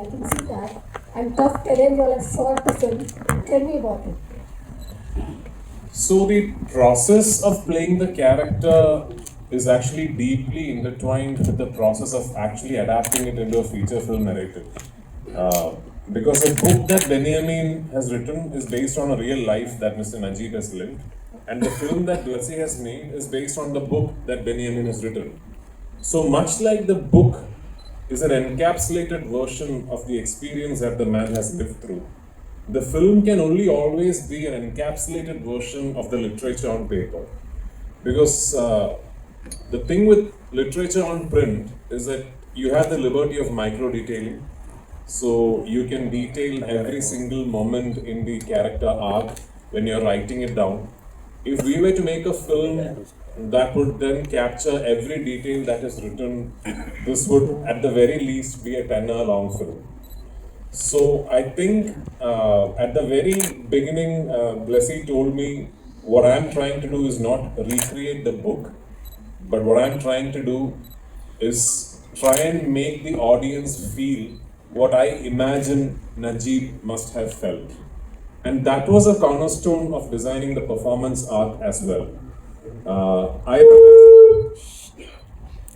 I can see that. And tough terrain while I saw the film. Tell me about it. So the process of playing the character is actually deeply intertwined with the process of actually adapting it into a feature film narrative. Uh, because the book that Benjamin has written is based on a real life that Mr. Najib has lived, and the film that Blessy has made is based on the book that Benjamin has written. So much like the book is an encapsulated version of the experience that the man has lived through, the film can only always be an encapsulated version of the literature on paper. Because the thing with literature on print is that you have the liberty of micro detailing. So you can detail every single moment in the character arc when you're writing it down. If we were to make a film that would then capture every detail that is written, this would at the very least be a 10-hour long film. So I think at the very beginning, Blessy told me what I'm trying to do is not recreate the book, but what I'm trying to do is try and make the audience feel what I imagine Najib must have felt. And that was a cornerstone of designing the performance arc as well. I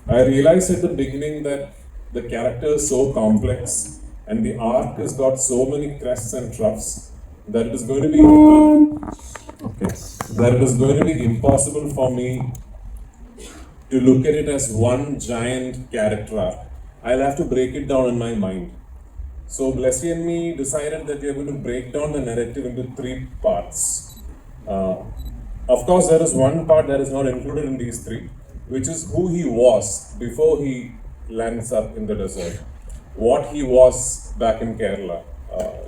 realized at the beginning that the character is so complex and the arc has got so many crests and troughs that it is going to be impossible for me to look at it as one giant character arc. I'll have to break it down in my mind. So Blessy and me decided that we are going to break down the narrative into three parts. Of course, there is one part that is not included in these three, which is who he was before he lands up in the desert, what he was back in Kerala,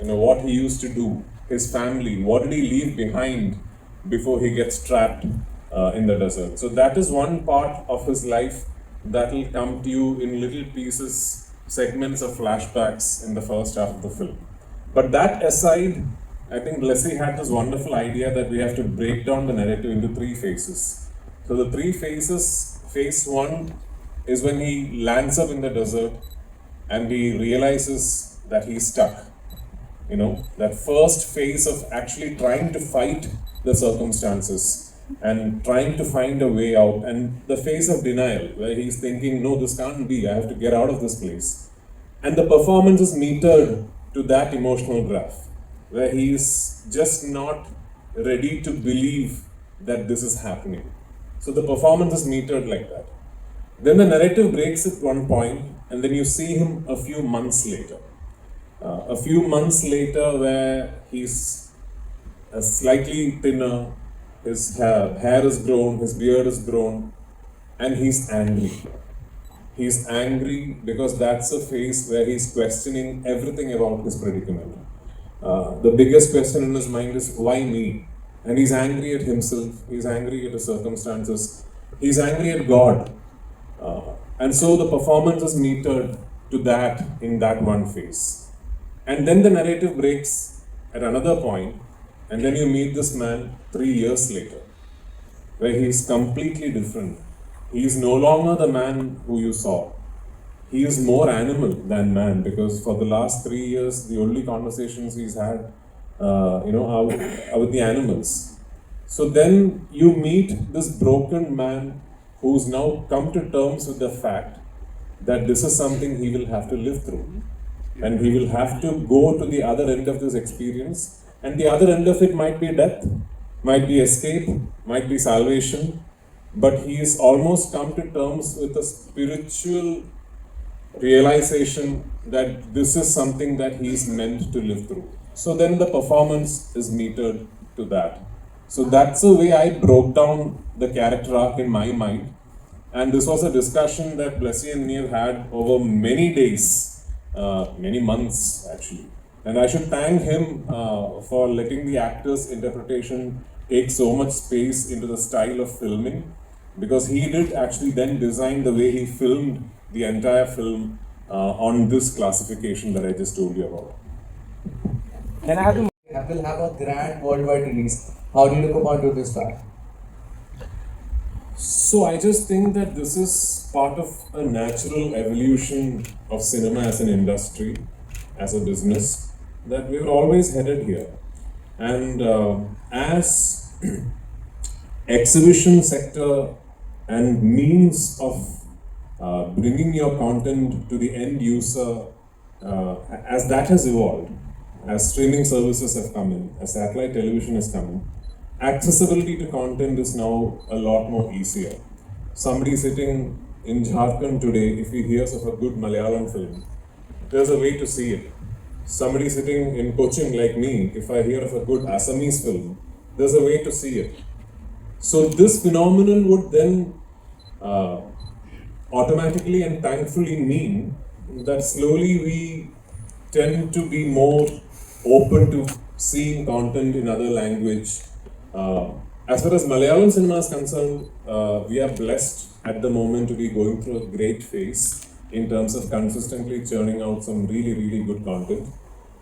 what he used to do, his family, what did he leave behind before he gets trapped in the desert. So that is one part of his life that will come to you in little pieces, segments of flashbacks in the first half of the film. But that aside, I think Blessy had this wonderful idea that we have to break down the narrative into three phases. So the three phases, phase one is when he lands up in the desert and he realizes that he's stuck. That first phase of actually trying to fight the circumstances and trying to find a way out, and the phase of denial where he's thinking, no, this can't be, I have to get out of this place. And the performance is metered to that emotional graph where he is just not ready to believe that this is happening. So the performance is metered like that. Then the narrative breaks at one point, and then you see him a few months later. Where he's slightly thinner, his hair is grown, his beard is grown, and he's angry. He's angry because that's a phase where he's questioning everything about his predicament. The biggest question in his mind is, why me? And he's angry at himself, he's angry at the circumstances, he's angry at God. And so the performance is metered to that in that one phase. And then the narrative breaks at another point, and then you meet this man 3 years later, where he's completely different. He is no longer the man who you saw. He is more animal than man, because for the last 3 years, the only conversations he's had, are with the animals. So then you meet this broken man who's now come to terms with the fact that this is something he will have to live through. And he will have to go to the other end of this experience. And the other end of it might be death, might be escape, might be salvation. But he is almost come to terms with a spiritual realization that this is something that he is meant to live through. So then the performance is metered to that. So that's the way I broke down the character arc in my mind. And this was a discussion that Blessy and me have had over many days, many months actually. And I should thank him for letting the actor's interpretation take so much space into the style of filming, because he did actually then design the way he filmed the entire film on this classification that I just told you about. And I have to will have a grand worldwide release. How do you look upon to this fact? So I just think that this is part of a natural evolution of cinema as an industry. as a business that we were always headed here. And as exhibition sector and means of bringing your content to the end user, as that has evolved, as streaming services have come in, as satellite television has come in, accessibility to content is now a lot more easier. Somebody sitting in Jharkhand today, if he hears of a good Malayalam film, there's a way to see it. Somebody sitting in Cochin like me, if I hear of a good Assamese film, there's a way to see it. So this phenomenon would then automatically and thankfully mean that slowly we tend to be more open to seeing content in other language. As far as Malayalam cinema is concerned, we are blessed at the moment to be going through a great phase in terms of consistently churning out some really, really good content.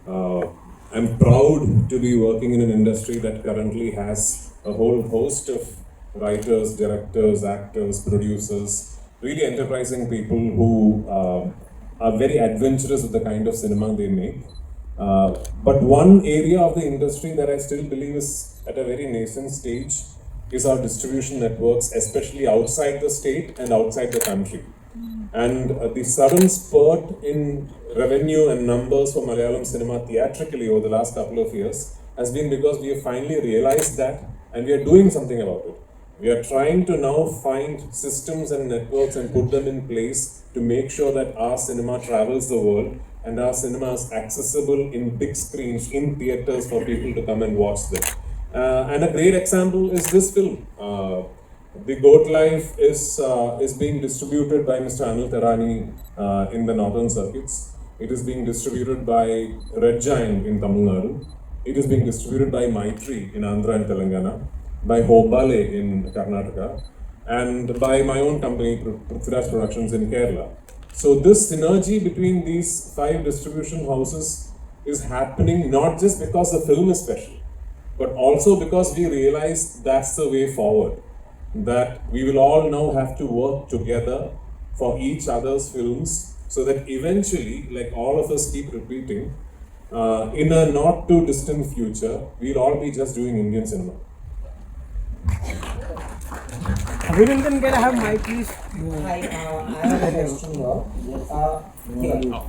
I'm proud to be working in an industry that currently has a whole host of writers, directors, actors, producers, really enterprising people who are very adventurous with the kind of cinema they make. But one area of the industry that I still believe is at a very nascent stage is our distribution networks, especially outside the state and outside the country. And the sudden spurt in revenue and numbers for Malayalam cinema theatrically over the last couple of years has been because we have finally realized that and we are doing something about it. We are trying to now find systems and networks and put them in place to make sure that our cinema travels the world and our cinema is accessible in big screens, in theaters for people to come and watch them. And a great example is this film. The Goat Life is being distributed by Mr. Anil Terani in the northern circuits. It is being distributed by Red Giant in Tamil Nadu. It is being distributed by Maitri in Andhra and Telangana, by Hobale in Karnataka, and by my own company, Prithviraj Productions in Kerala. So this synergy between these 5 distribution houses is happening not just because the film is special, but also because we realize that's the way forward. That we will all now have to work together for each other's films so that eventually, like all of us keep repeating, in a not too distant future, we'll all be just doing Indian cinema. Abhinandan, can I have mic please? Hi, I have a question here.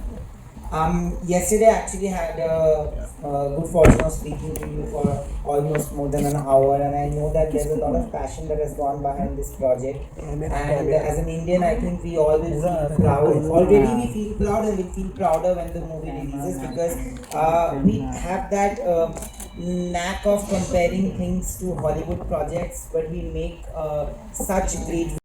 Yesterday I actually had good fortune of speaking to you for almost more than an hour, and I know that there's a lot of passion that has gone behind this project. And as an Indian, I think we all will feel proud. Already we feel proud and we'll feel prouder when the movie releases because we have that knack of comparing things to Hollywood projects, but we make such great